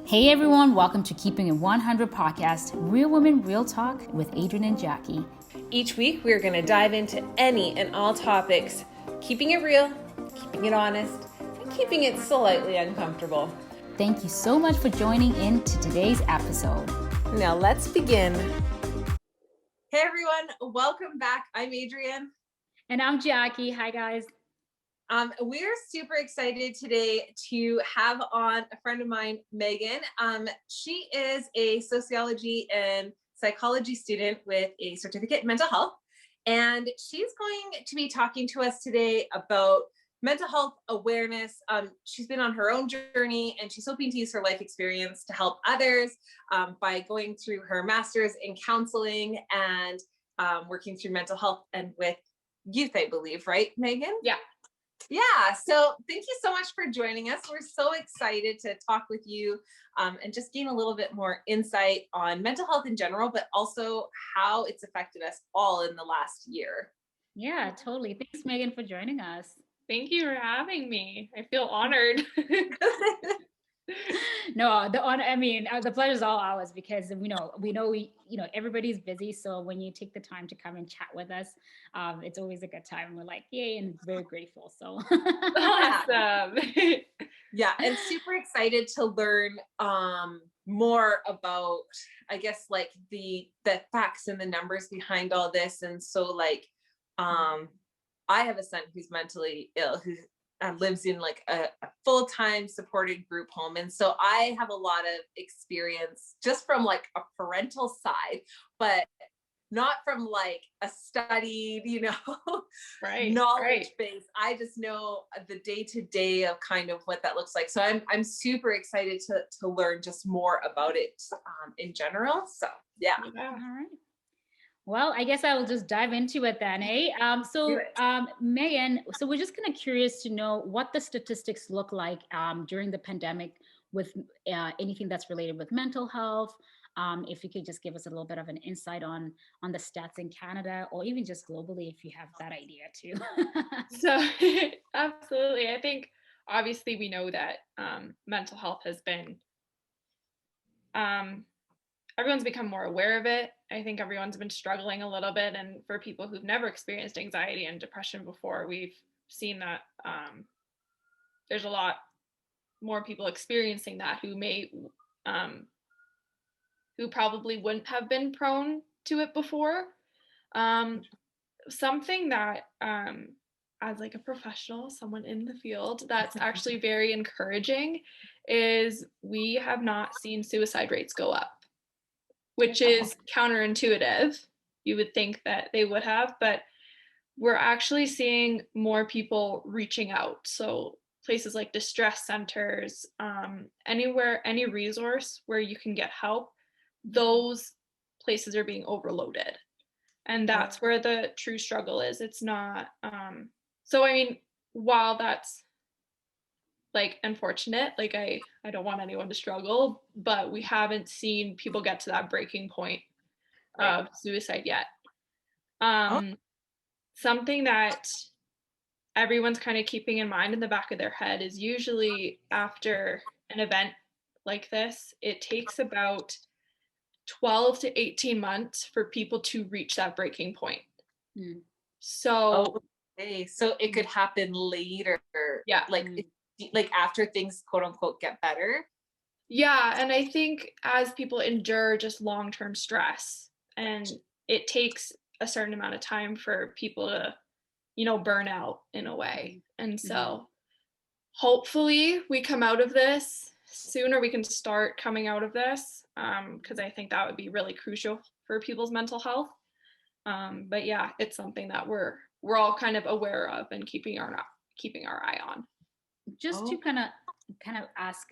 Hey everyone, welcome to Keeping It 100 podcast, Real Women, Real Talk with Adrienne Jacqui. Each week, we're going to dive into any and all topics, keeping it real, keeping it honest, and keeping it slightly uncomfortable. Thank you so much for joining in to today's episode. Now let's begin. Hey everyone, welcome back. I'm Adrienne. And I'm Jackie. Hi guys. We're super excited today to have on a friend of mine, Meghan. She is a sociology and psychology student with a certificate in mental health. And she's going to be talking to us today about mental health awareness. She's been on her own journey and she's hoping to use her life experience to help others by going through her master's in counseling and working through mental health and with youth, I believe, right, Meghan? Yeah, so thank you so much for joining us. We're so excited to talk with you and just gain a little bit more insight on mental health in general, but also how it's affected us all in the last year. Yeah, totally. Thanks, Meghan, for joining us. Thank you for having me. I feel honored. No, the honor. I mean, the pleasure is all ours because everybody's busy. So when you take the time to come and chat with us, it's always a good time. We're like, yay, and very grateful. So Awesome. Yeah, and super excited to learn more about, I guess, like the facts and the numbers behind all this. And so, like, I have a son who's mentally ill, who lives in like a full-time supported group home. And so I have a lot of experience just from like a parental side, but not from like a studied, knowledge base. I just know the day-to-day of kind of what that looks like. So I'm super excited to learn just more about it in general. So yeah. All right. Well, I guess I will just dive into it then, eh? Meghan, so we're just kind of curious to know what the statistics look like during the pandemic with anything that's related with mental health. If you could just give us a little bit of an insight on the stats in Canada or even just globally, if you have that idea too. So, absolutely. I think obviously we know that mental health has been, everyone's become more aware of it. I think everyone's been struggling a little bit. And for people who've never experienced anxiety and depression before, we've seen that there's a lot more people experiencing that who may, who probably wouldn't have been prone to it before. Something that, as like a professional, someone in the field, that's actually very encouraging is we have not seen suicide rates go up, which is counterintuitive. You would think that they would have, but we're actually seeing more people reaching out. So places like distress centers, anywhere, any resource where you can get help, those places are being overloaded. And that's where the true struggle is. It's not, so I mean, while that's like unfortunate, like I don't want anyone to struggle, but we haven't seen people get to that breaking point of suicide yet. Something that everyone's kind of keeping in mind in the back of their head is usually after an event like this, it takes about 12 to 18 months for people to reach that breaking point. So so it could happen later. Yeah. Like after things quote unquote get better. Yeah. And I think as people endure just long-term stress, and it takes a certain amount of time for people to, burn out in a way. And so hopefully we come out of this sooner. We can start coming out of this because I think that would be really crucial for people's mental health. But yeah, it's something that we're all kind of aware of and keeping our eye on. Just to kind of ask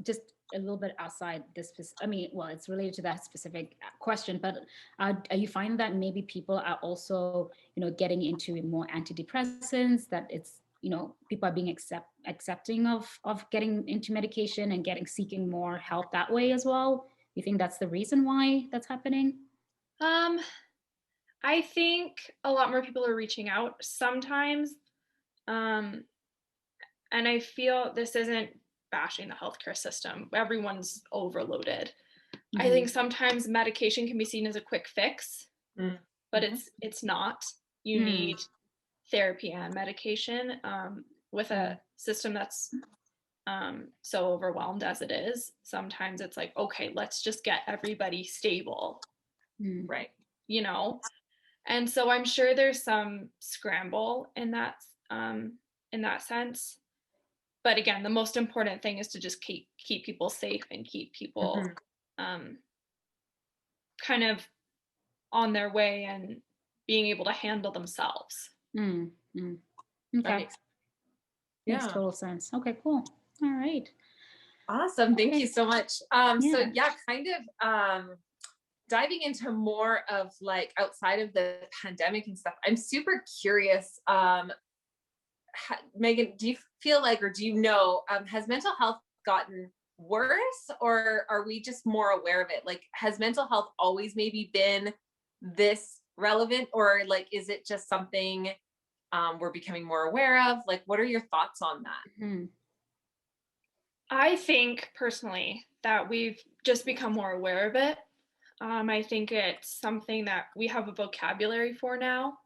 just a little bit outside this, it's related to that specific question, but are you finding that maybe people are also getting into more antidepressants, that it's people are being accepting of getting into medication and seeking more help that way as well? You think that's the reason why that's happening? I think a lot more people are reaching out sometimes, and I feel this isn't bashing the healthcare system. Everyone's overloaded. I Mhm. think sometimes medication can be seen as a quick fix, Mm. but it's not. You Mm. need therapy and medication with a system that's so overwhelmed as it is. Sometimes it's like, okay, let's just get everybody stable, Mm. Right. you know? And so I'm sure there's some scramble in that sense. But again, the most important thing is to just keep people safe and keep people kind of on their way and being able to handle themselves. Mm. Mm. That Okay. Makes yeah. total sense. Okay, cool. All right. Awesome. Thank Okay. you so much. So Yeah. yeah, kind of diving into more of like outside of the pandemic and stuff. I'm super curious. Megan, do you feel like, or do you know, has mental health gotten worse, or are we just more aware of it? Like, has mental health always maybe been this relevant, or like, is it just something we're becoming more aware of? Like, what are your thoughts on that? Mhm. I think personally that we've just become more aware of it. I think it's something that we have a vocabulary for now.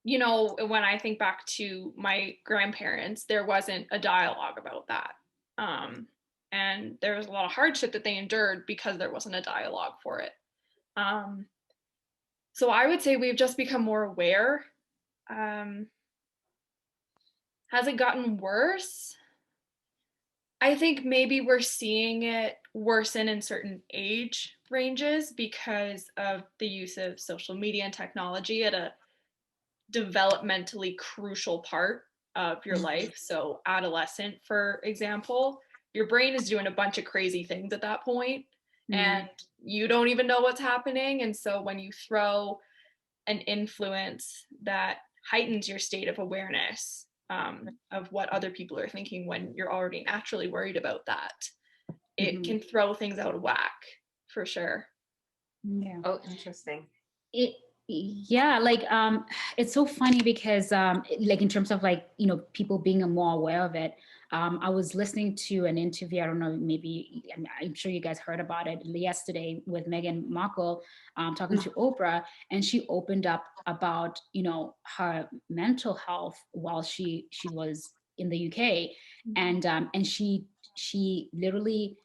You know, when I think back to my grandparents, there wasn't a dialogue about that. And there was a lot of hardship that they endured because there wasn't a dialogue for it. So I would say we've just become more aware. Um, has it gotten worse? I think maybe we're seeing it worsen in certain age ranges because of the use of social media and technology at a developmentally crucial part of your life. So, adolescent, for example, your brain is doing a bunch of crazy things at that point, and you don't even know what's happening. And so, when you throw an influence that heightens your state of awareness of what other people are thinking when you're already naturally worried about that, it can throw things out of whack for sure. Yeah. Oh, interesting. Yeah, like it's so funny because like in terms of like, you know, people being more aware of it. I was listening to an interview, I don't know, maybe I'm sure you guys heard about it yesterday, with Meghan Markle talking to Oprah, and she opened up about, you know, her mental health while she was in the UK. And she literally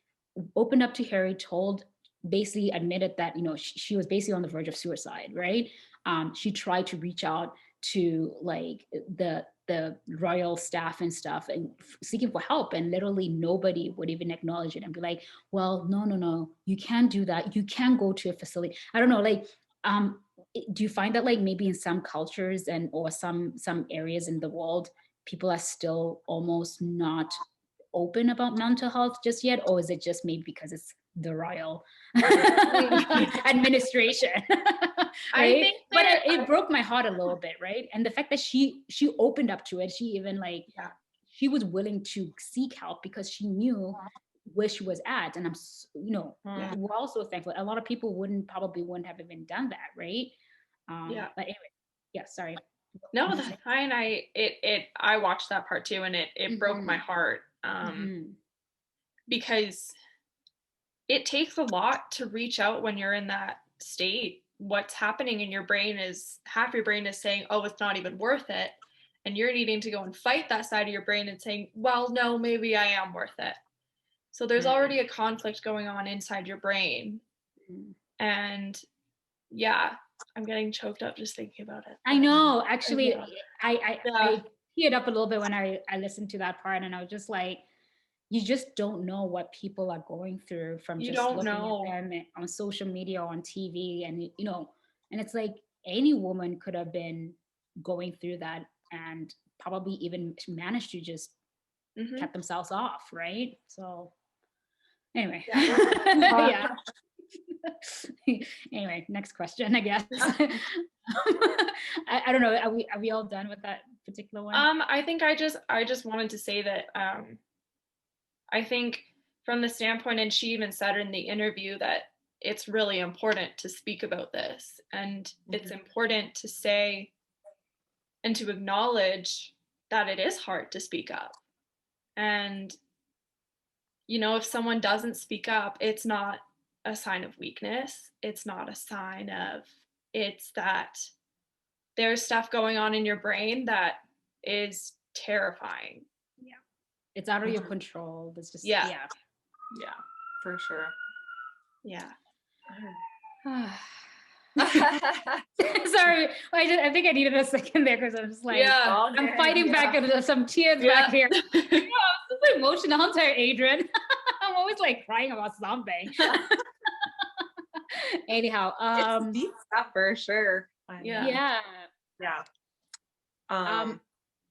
opened up to Harry, told, basically admitted that, you know, she was basically on the verge of suicide, right? She tried to reach out to like the royal staff and stuff and seeking for help, and literally nobody would even acknowledge it and be like, well, no, you can't do that, you can't go to a facility. I don't know, like do you find that like maybe in some cultures and or some areas in the world, people are still almost not open about mental health just yet, or is it just maybe because it's the royal administration? I Right, think but it broke my heart a little bit, right? And the fact that she opened up to it, she even like, yeah. she was willing to seek help because she knew where she was at. And you know, we're also thankful. A lot of people probably wouldn't have even done that, right? But anyway, yeah, sorry. No, that's fine. I watched that part too, and it broke my heart because it takes a lot to reach out when you're in that state. What's happening in your brain is half your brain is saying, oh, it's not even worth it. And you're needing to go and fight that side of your brain and saying, well, no, maybe I am worth it. So there's already a conflict going on inside your brain. And yeah, I'm getting choked up just thinking about it. I know, actually, Yeah. I teared up a little bit when I listened to that part, and I was just like, you just don't know what people are going through from You just don't looking know. at them on social media or on TV. And, you know, and it's like any woman could have been going through that and probably even managed to just cut themselves off, right? So anyway, yeah. Anyway, next question, I guess. I don't know. Are we all done with that particular one? I think I just wanted to say that I think from the standpoint, and she even said in the interview, that it's really important to speak about this, and it's important to say and to acknowledge that it is hard to speak up. And, you know, if someone doesn't speak up, it's not a sign of weakness. It's not a sign of, it's that there's stuff going on in your brain that is terrifying. Yeah. It's out of your control. It's just, Yeah. Yeah, for sure. Yeah. Sorry, I think I needed a second there because I'm just like, Yeah. I'm fighting back into some tears back here. I'm so emotional. I'm tired, Adrienne. I'm always like crying about something. Anyhow, it's deep stuff for sure. Yeah.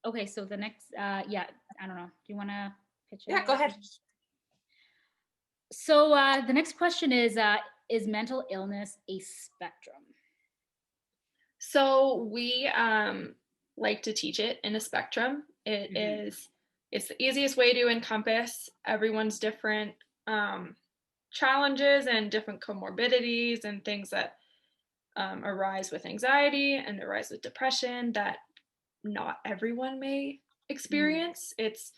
Okay, so the next, I don't know. Do you want to pitch it? Yeah, go ahead. So the next question is mental illness a spectrum? So we like to teach it in a spectrum. It's the easiest way to encompass everyone's different challenges and different comorbidities and things that arise with anxiety and arise with depression that not everyone may experience. It's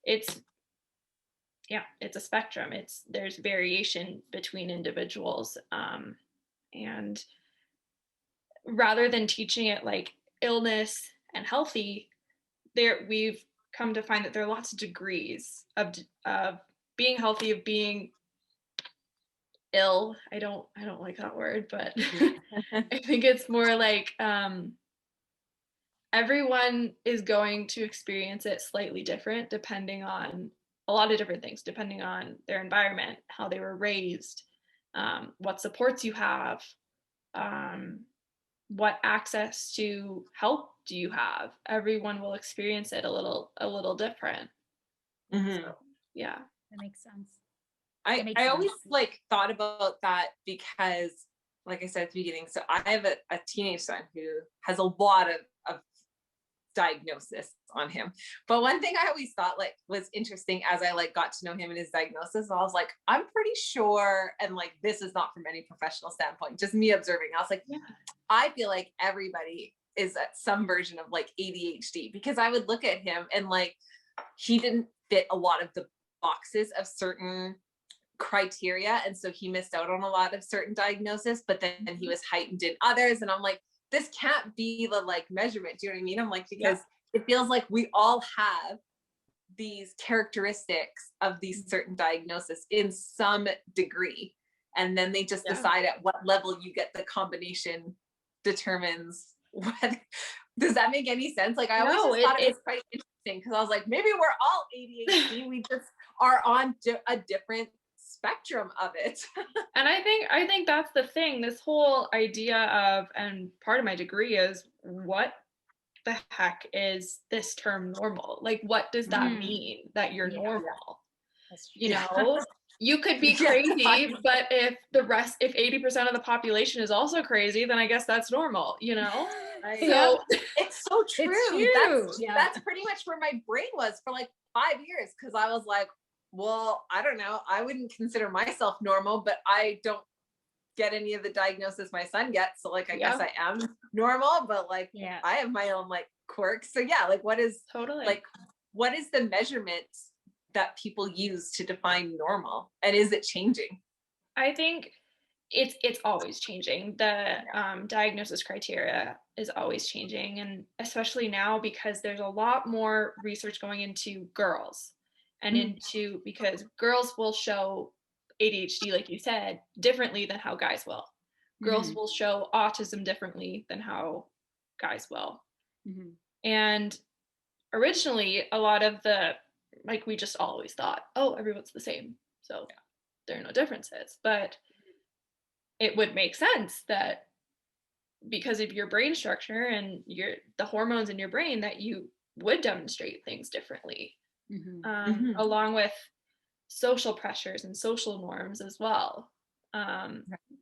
a spectrum. There's variation between individuals, and rather than teaching it like illness and healthy, we've come to find that there are lots of degrees of being healthy, of being ill. I don't like that word, but I think it's more like everyone is going to experience it slightly different depending on a lot of different things, depending on their environment, how they were raised, what supports you have, what access to help do you have. Everyone will experience it a little different. So, yeah, that makes sense. I always like thought about that because, like I said at the beginning, so I have a teenage son who has a lot of diagnosis on him. But one thing I always thought like was interesting as I like got to know him and his diagnosis, I was like, I'm pretty sure, and like this is not from any professional standpoint, just me observing. I was like, I feel like everybody is at some version of like ADHD, because I would look at him and like he didn't fit a lot of the boxes of certain criteria, and so he missed out on a lot of certain diagnosis, but then he was heightened in others, and I'm like, this can't be the like measurement. Do you know what I mean? I'm like, because it feels like we all have these characteristics of these certain diagnoses in some degree, and then they just decide at what level you get the combination determines whether. Does that make any sense? Like I always just thought it was quite interesting, because I was like, maybe we're all ADHD, we just are on a different spectrum of it. And I think that's the thing, this whole idea of, and part of my degree is, what the heck is this term normal? Like, what does that mean that you're normal? You know, you could be crazy, but if 80% of the population is also crazy, then I guess that's normal, you know? So it's so true. It's true. That's pretty much where my brain was for like 5 years, because I was like, well, I don't know, I wouldn't consider myself normal, but I don't get any of the diagnosis my son gets, so like I guess I am normal, but like I have my own like quirks. So like what is the measurement that people use to define normal, and is it changing? I think it's always changing. The diagnosis criteria is always changing, and especially now because there's a lot more research going into girls and because girls will show ADHD, like you said, differently than how guys will. Girls will show autism differently than how guys will. And originally, a lot of we just always thought, oh, everyone's the same, so there are no differences. But it would make sense that because of your brain structure and the hormones in your brain, that you would demonstrate things differently, along with social pressures and social norms as well.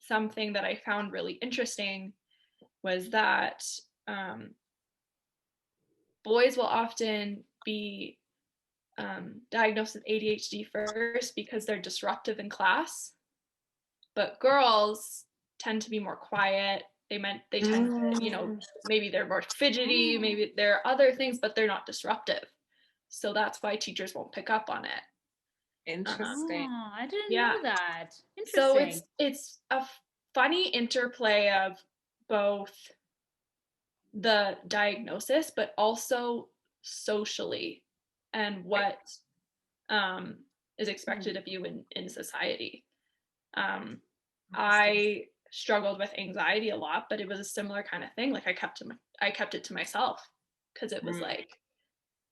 Something that I found really interesting was that boys will often be diagnosed with ADHD first because they're disruptive in class, but girls tend to be more quiet. they tend to, you know, maybe they're more fidgety, maybe there are other things, but they're not disruptive. So that's why teachers won't pick up on it. Interesting. Oh, I didn't Yeah. know that. So Interesting. it's a funny interplay of both the diagnosis, but also socially and what is expected of you in society. I struggled with anxiety a lot, but it was a similar kind of thing. Like I kept it to myself because it was like,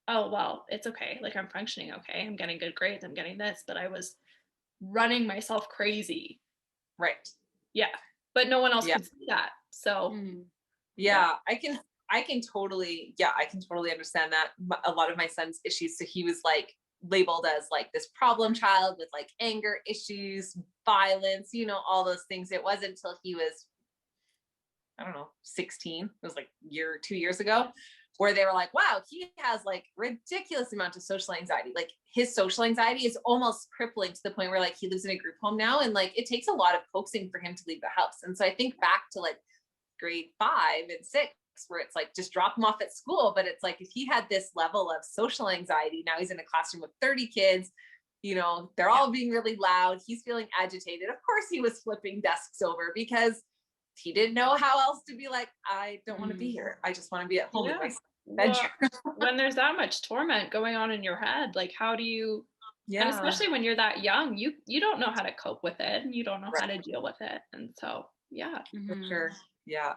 oh, well, it's okay. Like I'm functioning okay. I'm getting good grades. I'm getting this, but I was running myself crazy. Right. Yeah. But no one else could see that. So I can totally understand that. A lot of my son's issues. So he was like labeled as like this problem child with like anger issues, violence, you know, all those things. It wasn't until he was, I don't know, 16. It was like 2 years ago, where they were like, wow, he has like ridiculous amount of social anxiety. Like his social anxiety is almost crippling to the point where like he lives in a group home now. And like, it takes a lot of coaxing for him to leave the house. And so I think back to like grade 5 and 6, where it's like, just drop him off at school. But it's like, if he had this level of social anxiety, now he's in a classroom with 30 kids, you know, they're all being really loud. He's feeling agitated. Of course he was flipping desks over because he didn't know how else to be like, I don't want to be here. I just want to be at home in my bedroom. Well, when there's that much torment going on in your head, like how do you, and especially when you're that young, you don't know how to cope with it and you don't know how to deal with it. And so, For sure. Yeah.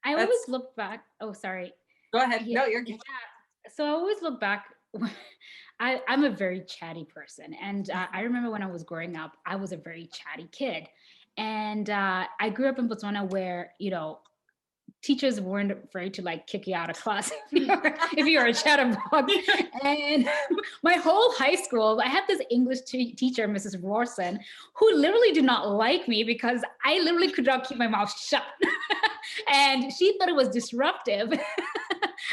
I always look back. Oh, sorry. Go ahead. No, you're good. Yeah. So I always look back. I'm a very chatty person. And I remember when I was growing up, I was a very chatty kid. And I grew up in Botswana where, you know, teachers weren't afraid to like kick you out of class if you're a chatterbox. And my whole high school, I had this English teacher, Mrs. Rawson, who literally did not like me because I literally could not keep my mouth shut. And she thought it was disruptive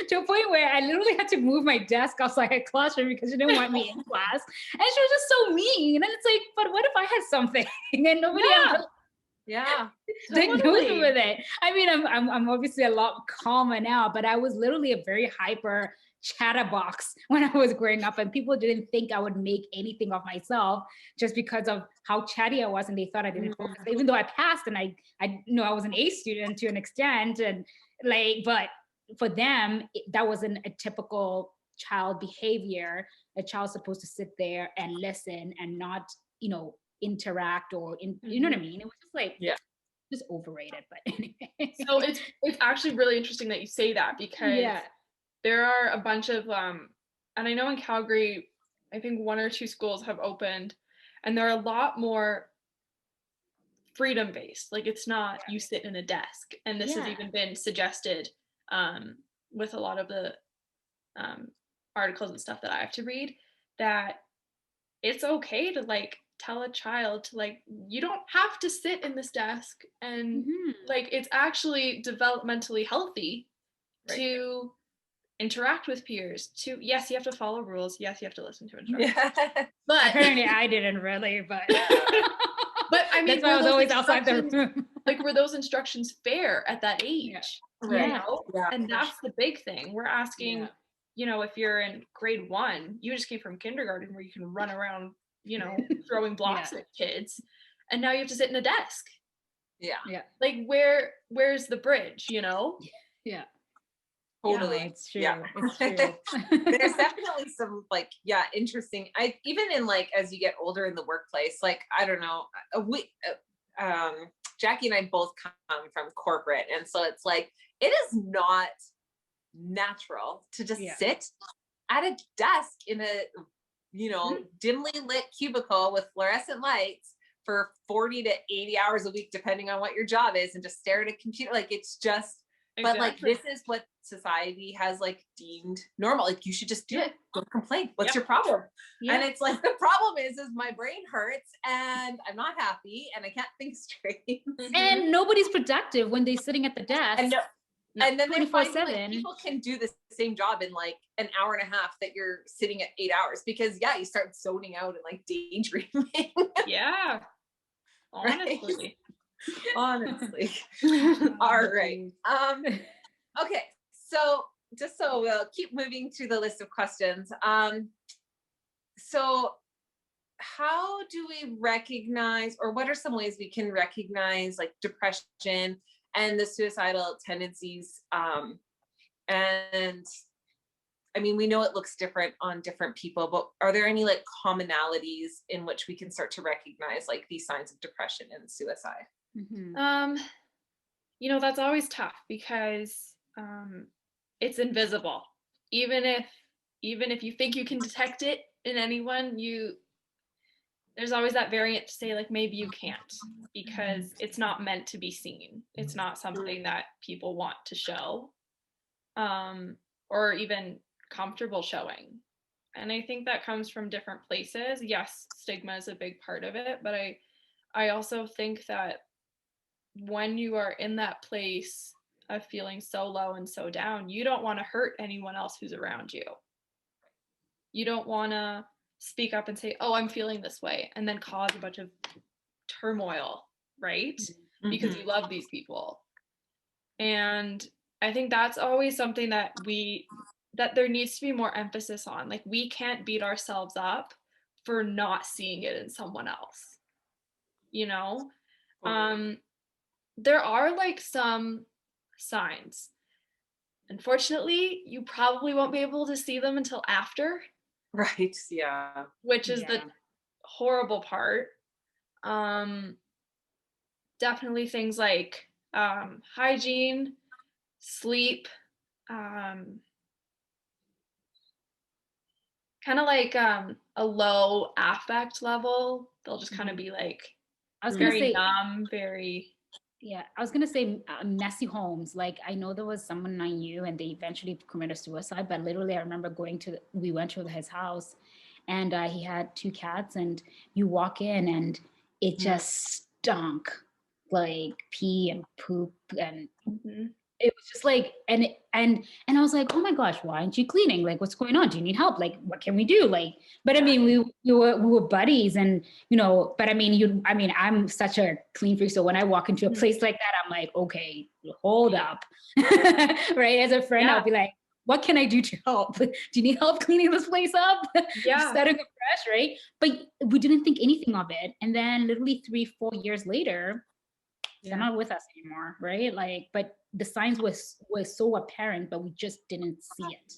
to a point where I literally had to move my desk outside her classroom because she didn't want me in class. And she was just so mean. And it's like, but what if I had something and nobody else? Yeah, totally. With it. I mean, I'm obviously a lot calmer now, but I was literally a very hyper chatterbox when I was growing up, and people didn't think I would make anything of myself just because of how chatty I was, and they thought I didn't focus. Even though I passed, and I know I was an A student to an extent, and like, but for them, that wasn't a typical child behavior. A child's supposed to sit there and listen and not, you know, interact or you know what I mean? It was just like just overrated, but anyway. So it's actually really interesting that you say that because there are a bunch of and I know in Calgary I think 1 or 2 schools have opened and they're a lot more freedom based. Like it's not you sit in a desk, and this has even been suggested with a lot of the articles and stuff that I have to read, that it's okay to like tell a child to like, you don't have to sit in this desk, and like it's actually developmentally healthy to interact with peers, to yes, you have to follow rules, yes, you have to listen to instructions. But apparently I didn't really, but I mean, that's why I was always outside the room. Like, were those instructions fair at that age? You know? And that's the big thing. We're asking, you know, if you're in grade 1, you just came from kindergarten where you can run around, you know, throwing blocks at kids, and now you have to sit in a desk. Like where's the bridge, you know? Totally. It's true. It's true. There's definitely some like interesting, even in like as you get older in the workplace, like I don't know, Jackie and I both come from corporate, and so it's like it is not natural to just sit at a desk in a, you know, dimly lit cubicle with fluorescent lights for 40 to 80 hours a week, depending on what your job is, and just stare at a computer. Like it's just, but like, this is what society has like deemed normal. Like you should just do it. Don't complain. What's your problem? And it's like, the problem is my brain hurts and I'm not happy and I can't think straight. And nobody's productive when they're sitting at the desk. And then they're finding like people can do the same job in like an hour and a half that you're sitting at 8 hours, because you start zoning out and like daydreaming. Honestly. Honestly. All right. Okay. So just so we'll keep moving through the list of questions. So how do we recognize, or what are some ways we can recognize like depression and the suicidal tendencies? And I mean, we know it looks different on different people, but are there any like commonalities in which we can start to recognize like these signs of depression and suicide? You know, that's always tough because it's invisible. Even if you think you can detect it in anyone, there's always that variant to say like maybe you can't because it's not meant to be seen. It's not something that people want to show, or even comfortable showing. And I think that comes from different places. Yes, stigma is a big part of it, but I also think that when you are in that place of feeling so low and so down, you don't want to hurt anyone else who's around you. You don't want to speak up and say, oh, I'm feeling this way, and then cause a bunch of turmoil, right? Because you love these people. And I think that's always something that there needs to be more emphasis on. Like, we can't beat ourselves up for not seeing it in someone else, you know? There are like some signs. Unfortunately, you probably won't be able to see them until after. Right. Yeah. Which is the horrible part. Definitely things like hygiene, sleep, kind of like a low affect level. They'll just kind of be like I was gonna very say, numb, very. yeah, I was gonna say messy homes. Like, I know there was someone I knew and they eventually committed suicide, but literally I remember we went to his house and he had 2 cats, and you walk in and it just stunk like pee and poop, and it was just like, and I was like, oh my gosh, why aren't you cleaning? Like, what's going on? Do you need help? Like, what can we do? Like, but I mean, we were buddies, and but I mean, I'm such a clean freak, so when I walk into a place like that, I'm like, okay, hold up, right? As a friend, I'll be like, what can I do to help? Do you need help cleaning this place up? Yeah. Starting afresh, right? But we didn't think anything of it, and then literally 3-4 years later, they're not with us anymore, right? Like, but the signs was so apparent, but we just didn't see it.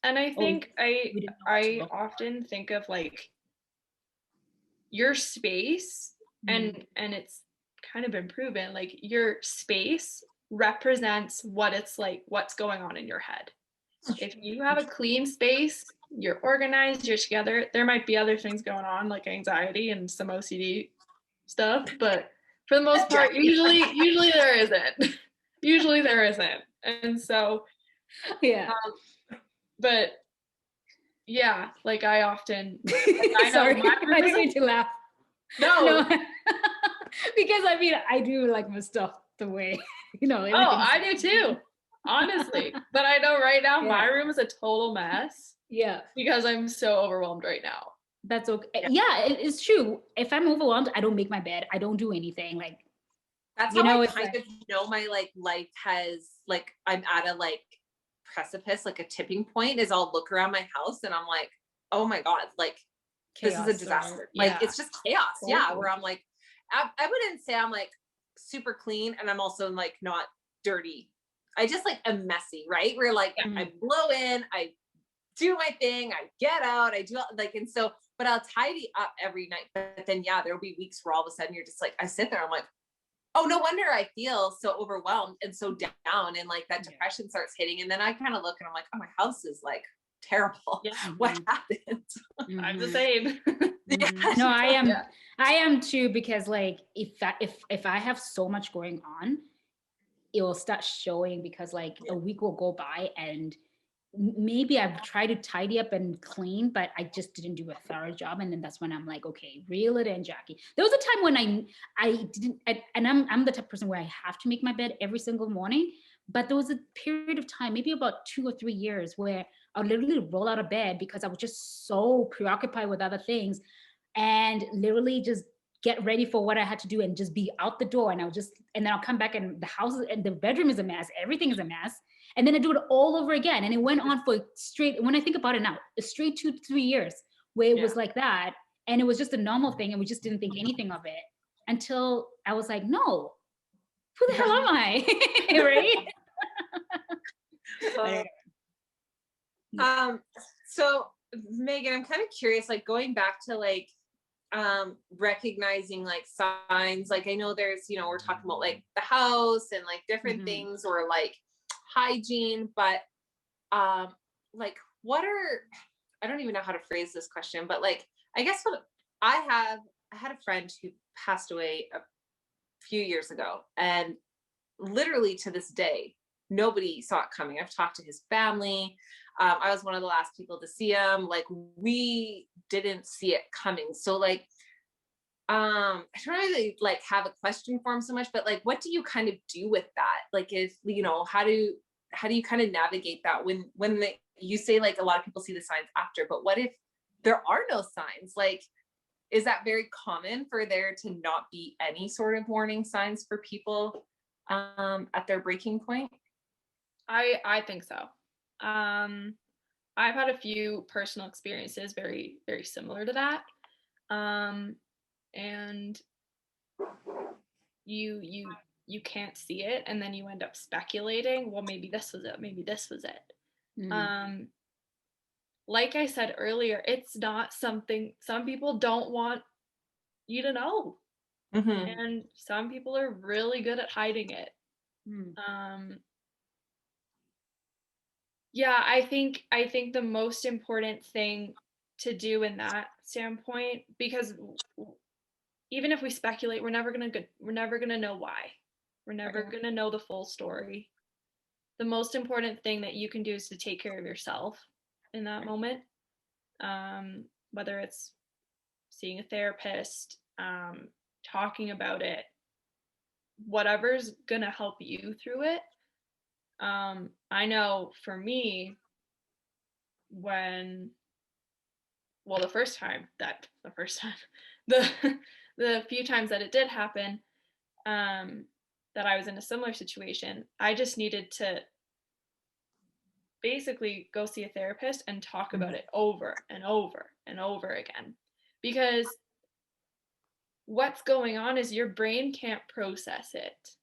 And I think I often think of like your space, and it's kind of been proven, like your space represents what it's like, what's going on in your head. If you have a clean space, you're organized, you're together, there might be other things going on like anxiety and some OCD stuff, but for the most part, usually there isn't. Usually there isn't. And so, but yeah, like I often, I sorry, I didn't mean to laugh. No. Because I mean, I do like my stuff the way, Oh, I do too, honestly. But I know right now my room is a total mess. Yeah. Because I'm so overwhelmed right now. That's okay. Yeah, it's true. If I'm overwhelmed, I don't make my bed. I don't do anything. Like, that's how I kind of know my like life has like, I'm at a like precipice, like a tipping point, is I'll look around my house and I'm like, oh my God, like chaos, this is a disaster. Like it's just chaos. Yeah. Where I'm like, I wouldn't say I'm like super clean, and I'm also like not dirty. I just like am messy, right? Where like I blow in, I do my thing, I get out, I do like, and so, but I'll tidy up every night. But then there'll be weeks where all of a sudden you're just like, I sit there, I'm like, oh, no wonder I feel so overwhelmed and so down, and like that depression starts hitting. And then I kind of look and I'm like, oh, my house is like terrible. What happened? I'm the same. No, I am too, because like if I have so much going on, it will start showing, because like a week will go by and maybe I've tried to tidy up and clean, but I just didn't do a thorough job. And then that's when I'm like, okay, reel it in, Jackie. There was a time when I didn't, and I'm the type of person where I have to make my bed every single morning. But there was a period of time, maybe about 2 or 3 years, where I would literally roll out of bed because I was just so preoccupied with other things, and literally just get ready for what I had to do and just be out the door. And and then I'll come back and the house and the bedroom is a mess. Everything is a mess. And then I do it all over again. And it went on for straight, when I think about it now, a straight 2 to 3 years where it was like that. And it was just a normal thing. And we just didn't think anything of it until I was like, no, who the hell am I? Right? So Megan, I'm kind of curious, like going back to like recognizing like signs, like I know there's, you know, we're talking about like the house and like different things or like hygiene, but like what are, I don't even know how to phrase this question, but like I guess what I had a friend who passed away a few years ago, and literally to this day nobody saw it coming. I've talked to his family. I was one of the last people to see him. Like we didn't see it coming. So like, I don't really like have a question for him so much, but like, what do you kind of do with that? Like, if, you know, how do you kind of navigate that when you say like a lot of people see the signs after, but what if there are no signs? Like, is that very common for there to not be any sort of warning signs for people at their breaking point? I think so. I've had a few personal experiences very, very similar to that. And you can't see it, and then you end up speculating, well, maybe this was it, maybe this was it. Like I said earlier, it's not something, some people don't want you to know. And some people are really good at hiding it. Yeah, I think the most important thing to do in that standpoint, because even if we speculate, we're never gonna know why. We're never gonna know the full story. The most important thing that you can do is to take care of yourself in that moment. Whether it's seeing a therapist, talking about it, whatever's gonna help you through it. I know for me, when, well, the the few times that it did happen, that I was in a similar situation, I just needed to basically go see a therapist and talk about it over and over and over again, because what's going on is your brain can't process it,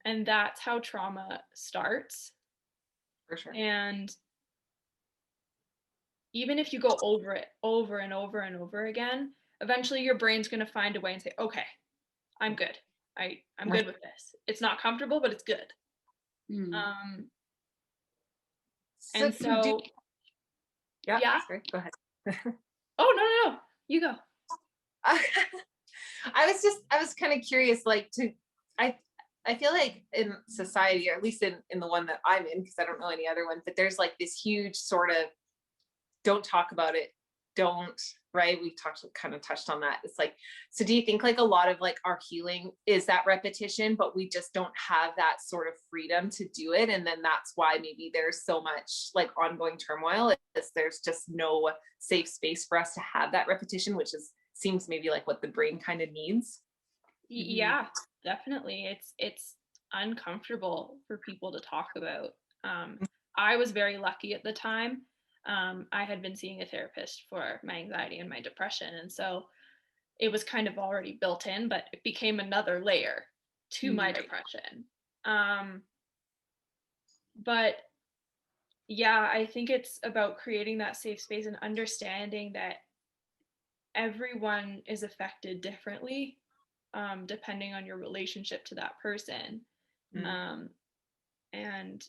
and that's how trauma starts. For sure. And even if you go over it over and over and over again, eventually your brain's going to find a way and say, okay, I'm good. I'm good with this. It's not comfortable, but it's good. And so yeah. Sorry, go ahead. Oh, no, you go. I was kind of curious, like I feel like in society, or at least in the one that I'm in, because I don't know any other one, but there's like this huge sort of don't talk about it, don't, right? We kind of touched on that. It's like, so do you think like a lot of like our healing is that repetition, but we just don't have that sort of freedom to do it? And then that's why maybe there's so much like ongoing turmoil, is there's just no safe space for us to have that repetition, which seems maybe like what the brain kind of needs. Yeah, definitely. It's uncomfortable for people to talk about. I was very lucky at the time. I had been seeing a therapist for my anxiety and my depression, and so it was kind of already built in, but it became another layer to my depression. But yeah, I think it's about creating that safe space and understanding that everyone is affected differently, depending on your relationship to that person. And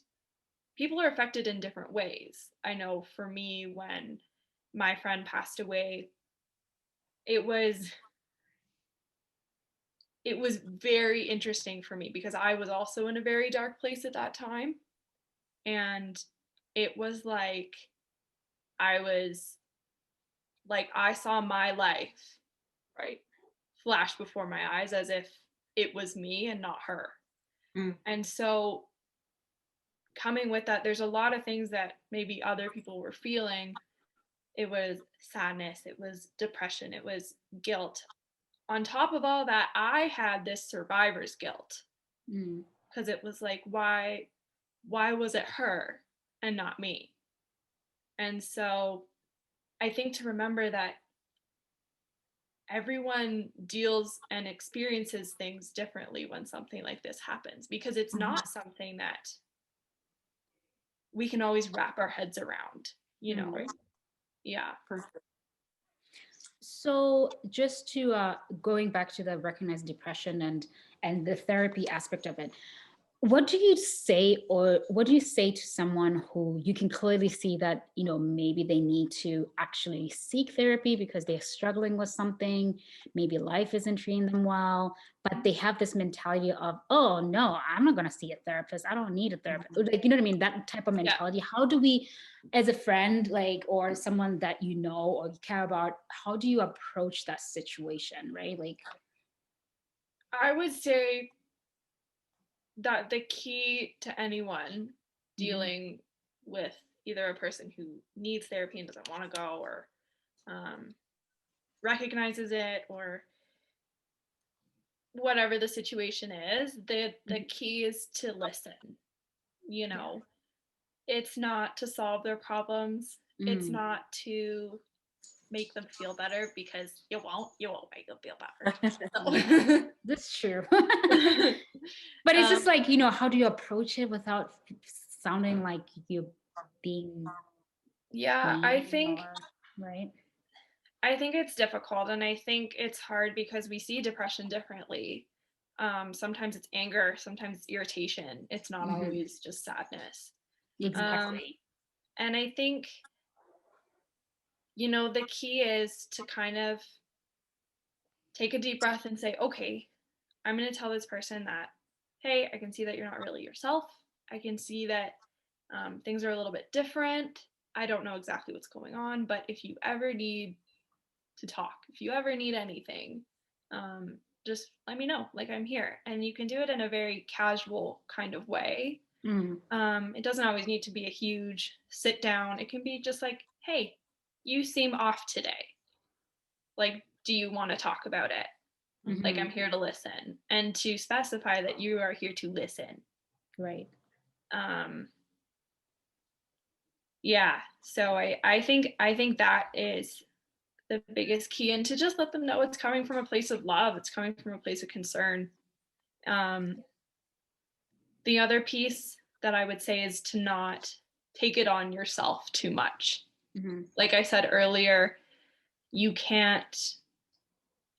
people are affected in different ways. I know for me, when my friend passed away, it was very interesting for me, because I was also in a very dark place at that time. And it was like, I saw my life, right, flash before my eyes as if it was me and not her. And so coming with that, there's a lot of things that maybe other people were feeling. It was sadness, it was depression, it was guilt. on top of all that, I had this survivor's guilt, because it was like, why was it her and not me? And so I think to remember that everyone deals and experiences things differently when something like this happens, because it's not something that we can always wrap our heads around, you know? Right. Yeah. So just to going back to the recognized depression and the therapy aspect of it, what do you say, or what do you say to someone who you can clearly see that, you know, maybe they need to actually seek therapy because they're struggling with something, maybe life isn't treating them well, but they have this mentality of, oh no, I'm not going to see a therapist, I don't need a therapist, like, you know what I mean, that type of mentality. How do we, as a friend, like, or someone that you know or you care about, how do you approach that situation, right? Like, I would say that the key to anyone dealing with either a person who needs therapy and doesn't want to go, or recognizes it, or whatever the situation is, the key is to listen. You know, it's not to solve their problems. It's not to make them feel better, because you won't make them feel better. That's true. But it's just like, you know, how do you approach it without sounding like you're being I think right. I think it's difficult, and I think it's hard because we see depression differently. Sometimes it's anger, sometimes it's irritation. It's not always just sadness. Exactly. And I think, you know, the key is to kind of take a deep breath and say, okay, I'm going to tell this person that, hey, I can see that you're not really yourself. I can see that things are a little bit different. I don't know exactly what's going on, but if you ever need to talk, if you ever need anything, just let me know. Like, I'm here. And you can do it in a very casual kind of way. It doesn't always need to be a huge sit down. It can be just like, hey, you seem off today. Like, do you want to talk about it? Like, I'm here to listen, and to specify that you are here to listen. Right. Yeah. So I think that is the biggest key, and to just let them know it's coming from a place of love. It's coming from a place of concern. The other piece that I would say is to not take it on yourself too much. Like I said earlier, you can't,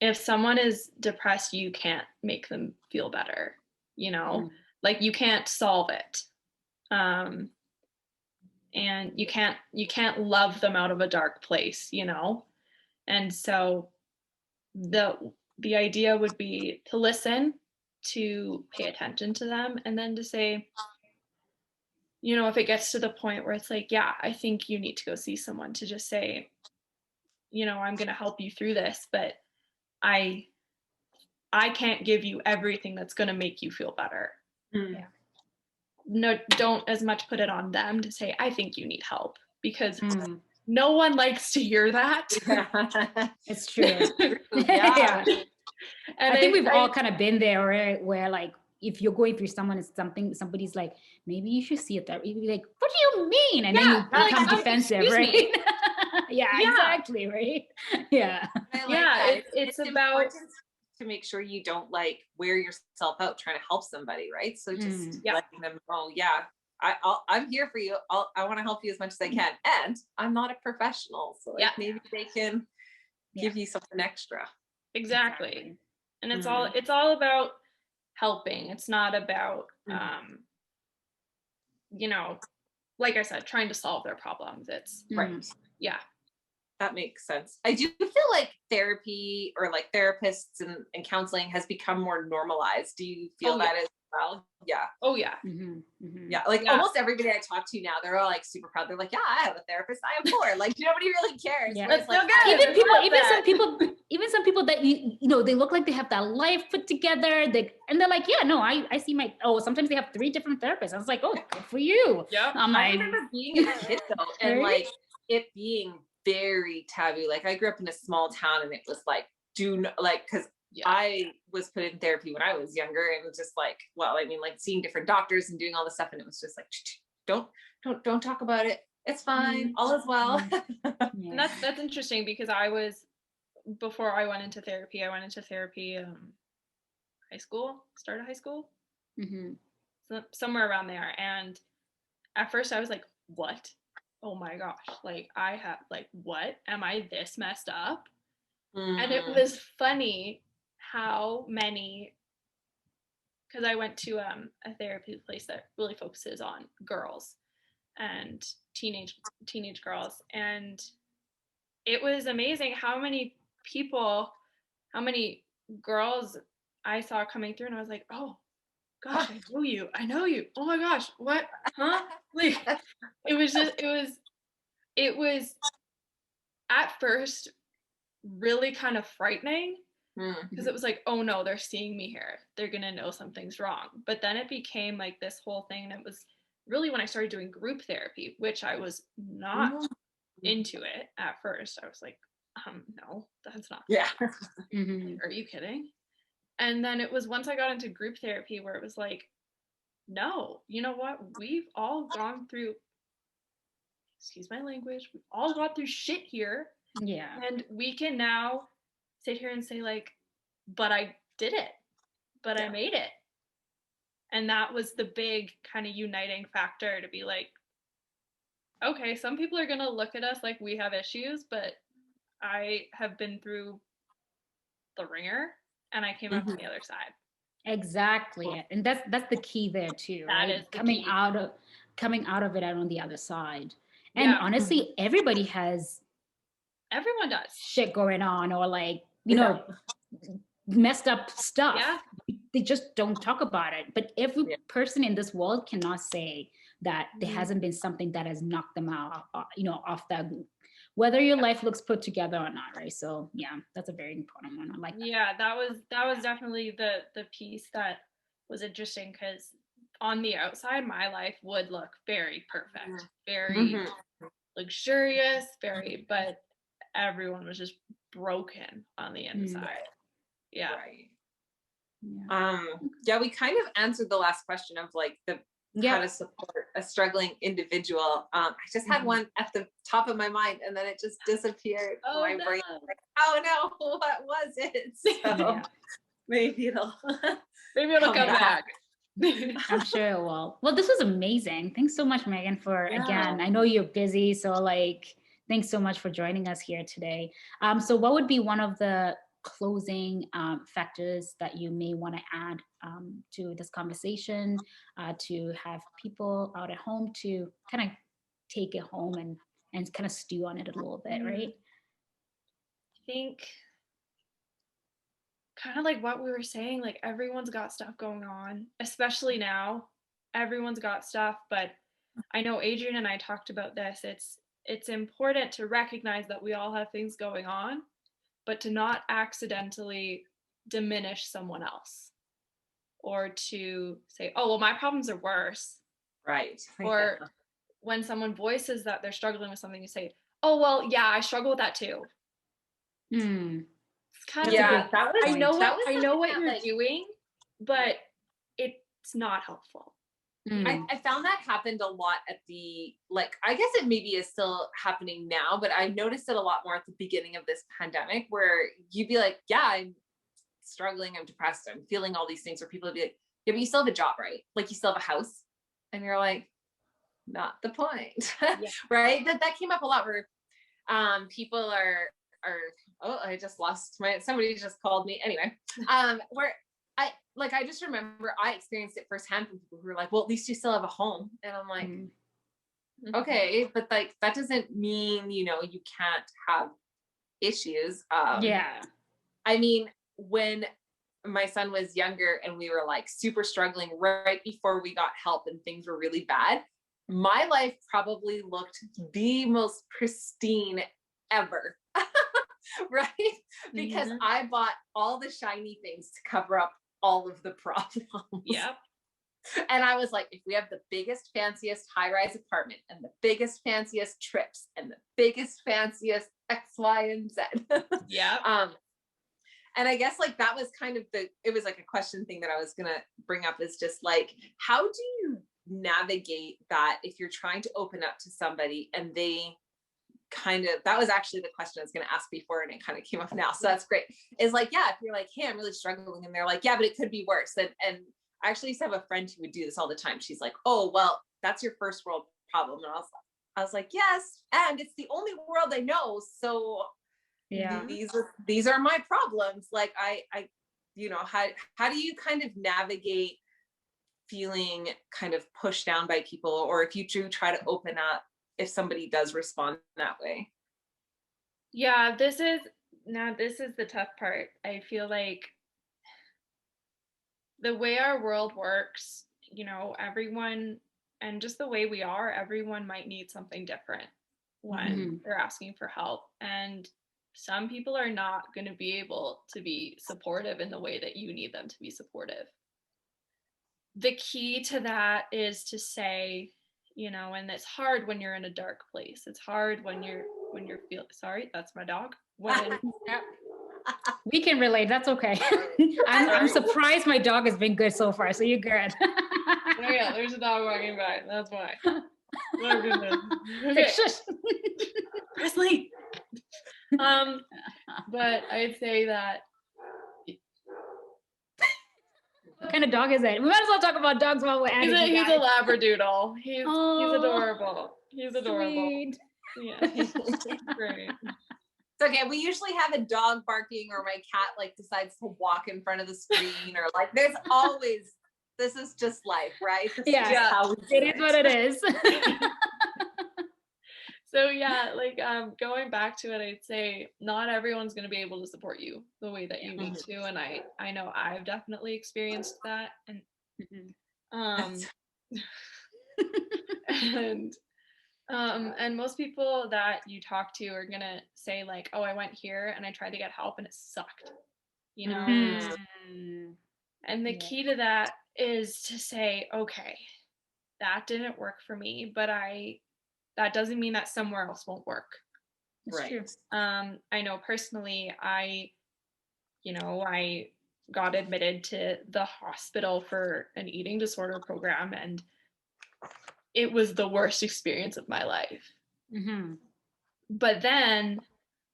if someone is depressed, you can't make them feel better, you know, like you can't solve it. And you can't love them out of a dark place, you know? And so the idea would be to listen, to pay attention to them, and then to say, you know, if it gets to the point where it's like, yeah, I think you need to go see someone, to just say, you know, I'm going to help you through this, but I can't give you everything that's going to make you feel better. Yeah. No, don't as much put it on them to say, I think you need help, because no one likes to hear that. It's true. Yeah. And I think we've all kind of been there, right? Where like, if you're going through somebody's like, maybe you should see a therapist. You'd be like, what do you mean? And then you become defensive, right? Yeah, exactly, right? Yeah. It's about to make sure you don't like wear yourself out trying to help somebody, right? So just letting them know, I'm here for you. I want to help you as much as I can, and I'm not a professional, so like maybe they can give you something extra. Exactly. And it's all about helping. It's not about you know, like I said, trying to solve their problems. It's that makes sense. I do feel like therapy, or like therapists and counseling, has become more normalized. Do you feel that as well? Yeah. Oh yeah. Yeah. Like almost everybody I talk to now, they're all like super proud. They're like, yeah, I have a therapist. I have 4. Like nobody really cares. Yeah. Like, even some people that you know, they look like they have that life put together. And they're like, yeah, no, I see sometimes they have 3 different therapists. I was like, oh, good for you. Yeah. I remember being a kid though, and like it being very taboo. Like I grew up in a small town, and it was like, because I was put in therapy when I was younger, and just like, well, I mean, like seeing different doctors and doing all this stuff, and it was just like, don't talk about it. It's fine. All is well. And that's interesting, because before I went into therapy, high school, start of high school, so somewhere around there. And at first I was like, what? Oh my gosh, like I have, like, what? Am I this messed up? And it was funny how many, because I went to a therapy place that really focuses on girls and teenage girls, and it was amazing how many girls I saw coming through, and I was like, oh gosh, I know you. Oh my gosh, what? Huh? Like, it was at first really kind of frightening, because it was like, oh no, they're seeing me here. They're gonna know something's wrong. But then it became like this whole thing, and it was really when I started doing group therapy, which I was not into it at first. I was like, no, that's not. Yeah. Are you kidding? And then it was once I got into group therapy where it was like, no, you know what? We've all gone through, excuse my language, we've all gone through shit here. Yeah. And we can now sit here and say, like, but I did it, but I made it. And that was the big kind of uniting factor, to be like, okay, some people are going to look at us like we have issues, but I have been through the ringer and I came out on the other side. Exactly. And that's the key there too, That right? is the coming key. out of it out on the other side. And honestly, everybody has everyone does shit going on, or like, you know, messed up stuff. Yeah. They just don't talk about it. But every person in this world cannot say that there hasn't been something that has knocked them out, you know, off that, whether your life looks put together or not, right? So yeah, that's a very important one. I like that. Yeah, that was definitely the piece that was interesting, because on the outside my life would look very perfect, very luxurious, but everyone was just broken on the inside. Yeah. Yeah, we kind of answered the last question of like how to support a struggling individual. I just had one at the top of my mind, and then it just disappeared. My brain was like, oh no, what was it? So maybe it'll come back. I'm sure it will. Well, this was amazing. Thanks so much, Megan, for again, I know you're busy, so like, thanks so much for joining us here today. So what would be one of the closing factors that you may want to add to this conversation, to have people out at home to kind of take it home and kind of stew on it a little bit, right? I think kind of like what we were saying, like everyone's got stuff going on, especially now. Everyone's got stuff, but I know Adrienne and I talked about this. It's important to recognize that we all have things going on, but to not accidentally diminish someone else, or to say, oh, well, my problems are worse. Right. Or when someone voices that they're struggling with something, you say, oh, well, yeah, I struggle with that too. It's kind of I know what you're doing, but it's not helpful. I found that happened a lot at the, like, I guess it maybe is still happening now, but I noticed it a lot more at the beginning of this pandemic, where you'd be like, yeah, I'm struggling, I'm depressed, I'm feeling all these things, where people would be like, yeah, but you still have a job, right? Like, you still have a house. And you're like, not the point. Right? That came up a lot, where people are oh, I just lost somebody just called me. Anyway, where I just remember I experienced it firsthand from people who were like, well, at least you still have a home. And I'm like, okay, but like, that doesn't mean, you know, you can't have issues. I mean, when my son was younger and we were like super struggling right before we got help and things were really bad, my life probably looked the most pristine ever. Right? Because I bought all the shiny things to cover up all of the problems. Yep. And I was like, if we have the biggest, fanciest high-rise apartment and the biggest, fanciest trips and the biggest, fanciest X, Y, and Z. Yeah. And I guess like that was kind of it was like a question thing that I was gonna bring up, is just like, how do you navigate that if you're trying to open up to somebody and they kind of, that was actually the question I was going to ask before and it kind of came up now, so that's great, is like, yeah, if you're like, hey, I'm really struggling, and they're like, yeah, but it could be worse, and I actually used to have a friend who would do this all the time. She's like, oh, well, that's your first world problem. And I was like, yes, and it's the only world I know, so Yeah. these are my problems. Like I you know, how do you kind of navigate feeling kind of pushed down by people, or if you do try to open up, if somebody does respond that way? Yeah, this is the tough part. I feel like the way our world works, you know, everyone, and just the way we are, everyone might need something different when they're asking for help. And some people are not going to be able to be supportive in the way that you need them to be supportive. The key to that is to say, you know, and it's hard when you're in a dark place. It's hard when you're sorry, that's my dog. When We can relate. That's okay. I'm surprised my dog has been good so far. So you're good. Oh yeah, there's a dog walking by. That's why. Oh goodness. Okay. Shush. Sleep. But I'd say that. What kind of dog is it? We might as well talk about dogs while we're at it. He's a Labradoodle. He's Oh, adorable. He's adorable. Sweet. Yeah. Great. It's okay. We usually have a dog barking, or my cat like decides to walk in front of the screen, or like there's always, this is just life, right? This is just how it is what it is. So yeah, like going back to it, I'd say not everyone's going to be able to support you the way that you need to, and I know I've definitely experienced that, and and most people that you talk to are gonna say like, oh, I went here and I tried to get help and it sucked, you know. And the key to that is to say, okay, that didn't work for me, but that doesn't mean that somewhere else won't work. That's true. I know personally, I got admitted to the hospital for an eating disorder program, and it was the worst experience of my life. But then,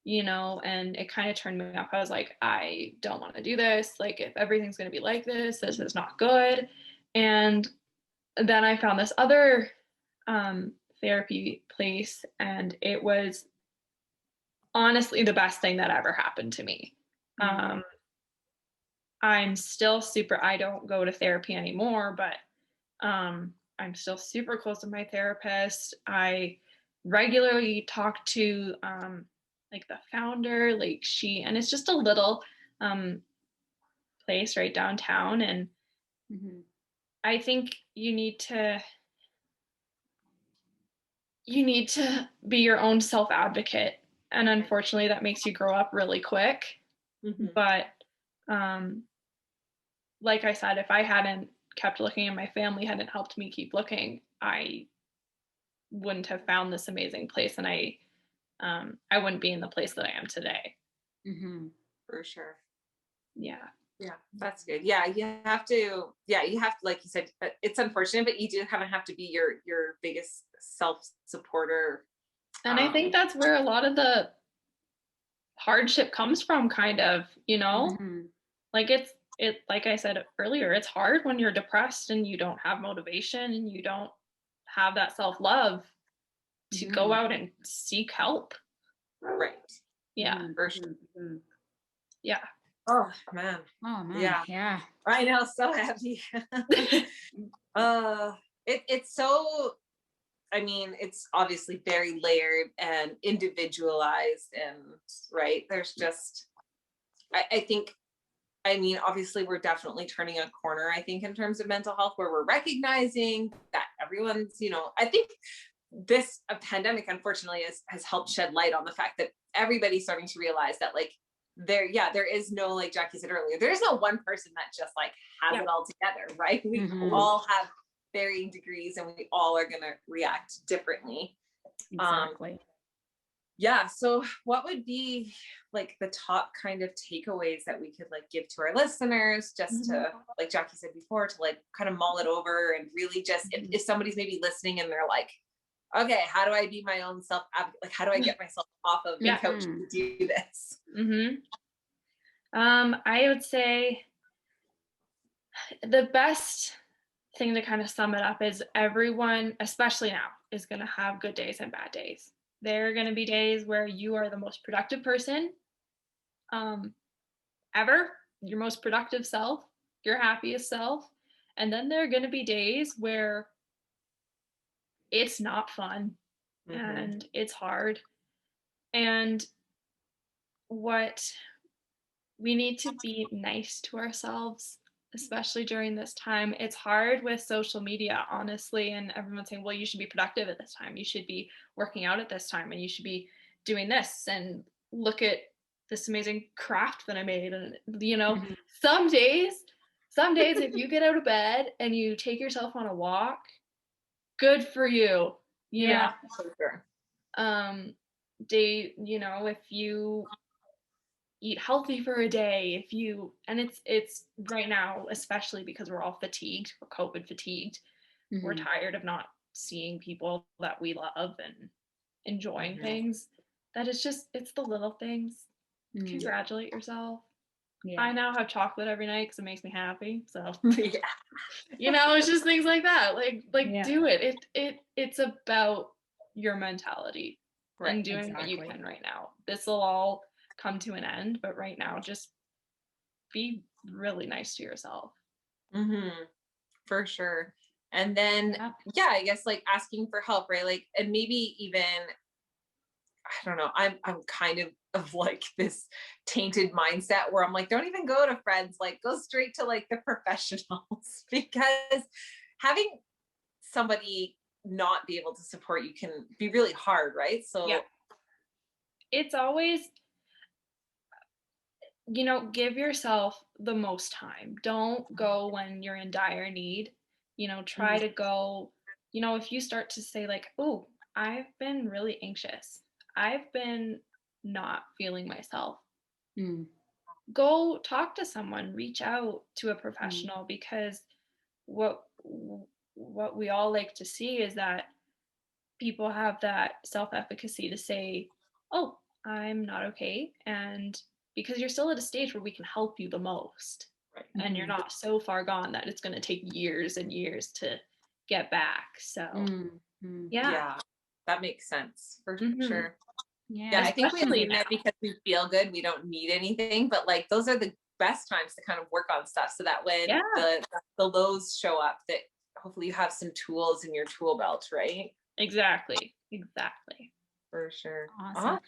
you know, and it kind of turned me off. I was like, I don't want to do this. Like, if everything's going to be like this is not good. And then I found this other therapy place, and it was honestly the best thing that ever happened to me. I'm still I don't go to therapy anymore, but I'm still super close to my therapist. I regularly talk to like the founder, like and it's just a little place right downtown, and I think you need to be your own self-advocate, and unfortunately that makes you grow up really quick. But like I said, if I hadn't kept looking and my family hadn't helped me keep looking, I wouldn't have found this amazing place, and I wouldn't be in the place that I am today. For sure. Yeah, that's good. Yeah, you have to, like you said, it's unfortunate, but you do kind of have to be your biggest self-supporter. And I think that's where a lot of the hardship comes from, kind of, you know. Like it like I said earlier, it's hard when you're depressed and you don't have motivation and you don't have that self-love to go out and seek help. Right. Yeah. For sure. Yeah. Oh man. Yeah. I know, so happy. It's so, I mean, it's obviously very layered and individualized, and right, there's just, I think, I mean, obviously we're definitely turning a corner, I think, in terms of mental health, where we're recognizing that everyone's, you know, I think this pandemic, unfortunately, has helped shed light on the fact that everybody's starting to realize that, like, there is no, like Jackie said earlier, there's no one person that just like has it all together, right? We all have varying degrees, and we all are going to react differently. Exactly. Yeah. So what would be like the top kind of takeaways that we could like give to our listeners, just to, like Jackie said before, to like kind of mull it over and really just, if somebody's maybe listening and they're like, okay, how do I be my own self advocate? Like, how do I get myself off of the couch to do this? I would say the best thing to kind of sum it up is everyone, especially now, is going to have good days and bad days. There are going to be days where you are the most productive person ever, your most productive self, your happiest self. And then there are going to be days where it's not fun and it's hard. And what we need to be nice to ourselves, especially during this time. It's hard with social media, honestly, and everyone's saying, well, you should be productive at this time. You should be working out at this time, and you should be doing this, and look at this amazing craft that I made. And, you know, some days, if you get out of bed and you take yourself on a walk, good for you. You know? For sure. You know, if you eat healthy for a day, if you, and it's right now, especially because we're all fatigued, we're COVID fatigued, we're tired of not seeing people that we love and enjoying things, that it's just, it's the little things. Congratulate yourself. I now have chocolate every night because it makes me happy, so you know, it's just things like that, like do it. It's about your mentality and doing what you can right now. This will all come to an end, but right now just be really nice to yourself. For sure. And then I guess like asking for help, right? Like, and maybe even, I don't know, I'm kind of like this tainted mindset where I'm like, don't even go to friends, like go straight to like the professionals, because having somebody not be able to support you can be really hard, right? So it's always, you know, give yourself the most time. Don't go when you're in dire need. You know, try to go, you know, if you start to say like, oh, I've been really anxious, I've been not feeling myself, go talk to someone, reach out to a professional, because what we all like to see is that people have that self-efficacy to say, oh, I'm not okay, and because you're still at a stage where we can help you the most, and you're not so far gone that it's going to take years and years to get back. So that makes sense for sure. I think we assume that because we feel good, we don't need anything, but like those are the best times to kind of work on stuff, so that when the lows show up, that hopefully you have some tools in your tool belt, right? Exactly. For sure. Awesome.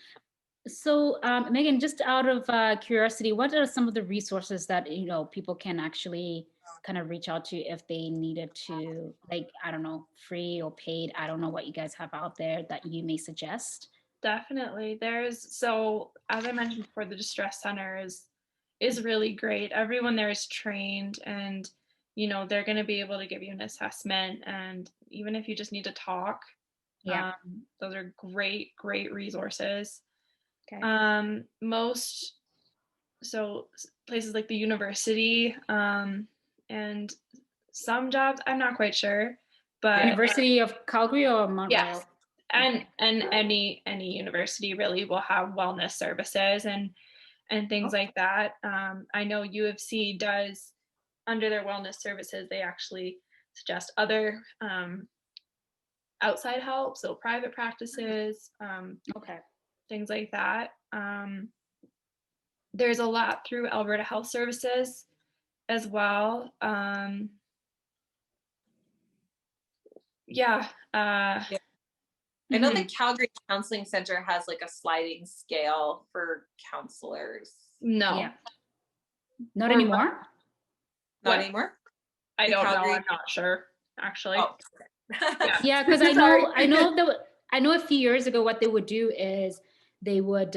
So Megan, just out of curiosity, what are some of the resources that, you know, people can actually kind of reach out to if they needed to, like, I don't know, free or paid? I don't know what you guys have out there that you may suggest. Definitely. So as I mentioned before, the distress center is really great. Everyone there is trained, and you know, they're going to be able to give you an assessment, and even if you just need to talk, those are great resources. So places like the university, and some jobs, I'm not quite sure, but University of Calgary or Montreal? And any university really will have wellness services and things like that. I know U of C does, under their wellness services, they actually suggest other outside help, so private practices, things like that. There's a lot through Alberta Health Services as well. I know the Calgary Counselling Center has like a sliding scale for counselors. No. Not anymore? Not anymore? I don't know. I'm not sure, actually. Oh. Yeah, because I know a few years ago what they would do is they would,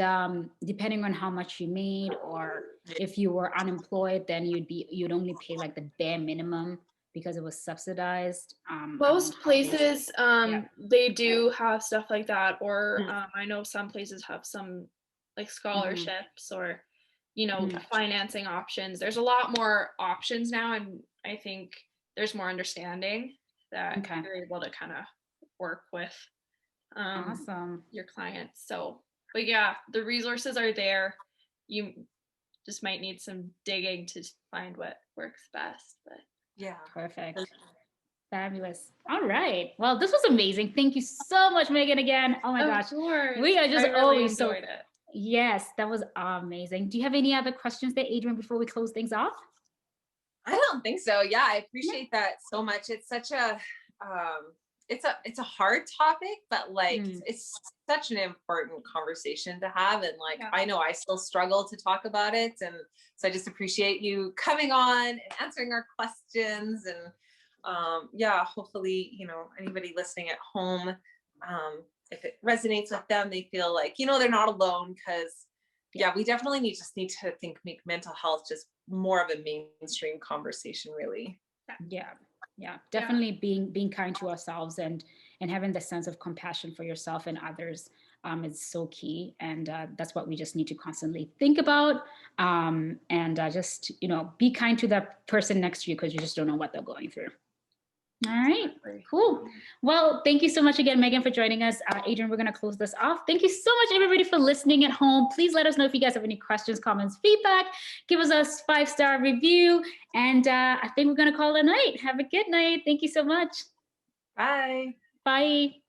depending on how much you made, or if you were unemployed, then you'd only pay like the bare minimum because it was subsidized? Most places, Yeah. they do have stuff like that, or Mm. I know some places have some like Mm-hmm. scholarships or, you know, Mhm. financing options. There's a lot more options now, and I think there's more understanding that Okay. you're able to kind of work with Awesome. your clients. So, but yeah, the resources are there. You just might need some digging to find what works best, but Yeah. Perfect. Fabulous. All right. Well, this was amazing. Thank you so much, Meghan, again. Oh my gosh. of course, We are just I really always so. enjoyed it. Yes, that was amazing. Do you have any other questions there, Adrienne, before we close things off? I don't think so. Yeah, I appreciate that so much. It's such a it's a hard topic, but like Mm. it's such an important conversation to have. And like Yeah. I know I still struggle to talk about it. And so I just appreciate you coming on and answering our questions. And yeah, hopefully, you know, anybody listening at home, if it resonates with them, they feel like, you know, they're not alone. Because yeah, we definitely just need to make mental health just more of a mainstream conversation, really. Yeah, definitely being kind to ourselves and having the sense of compassion for yourself and others is so key, and that's what we just need to constantly think about, and just, you know, be kind to that person next to you, because you just don't know what they're going through. All right, cool. Well, thank you so much again, Meghan, for joining us. Adrienne, we're going to close this off. Thank you so much, everybody, for listening at home. Please let us know if you guys have any questions, comments, feedback. Give us a 5-star review. And I think we're going to call it a night. Have a good night. Thank you so much. Bye. Bye.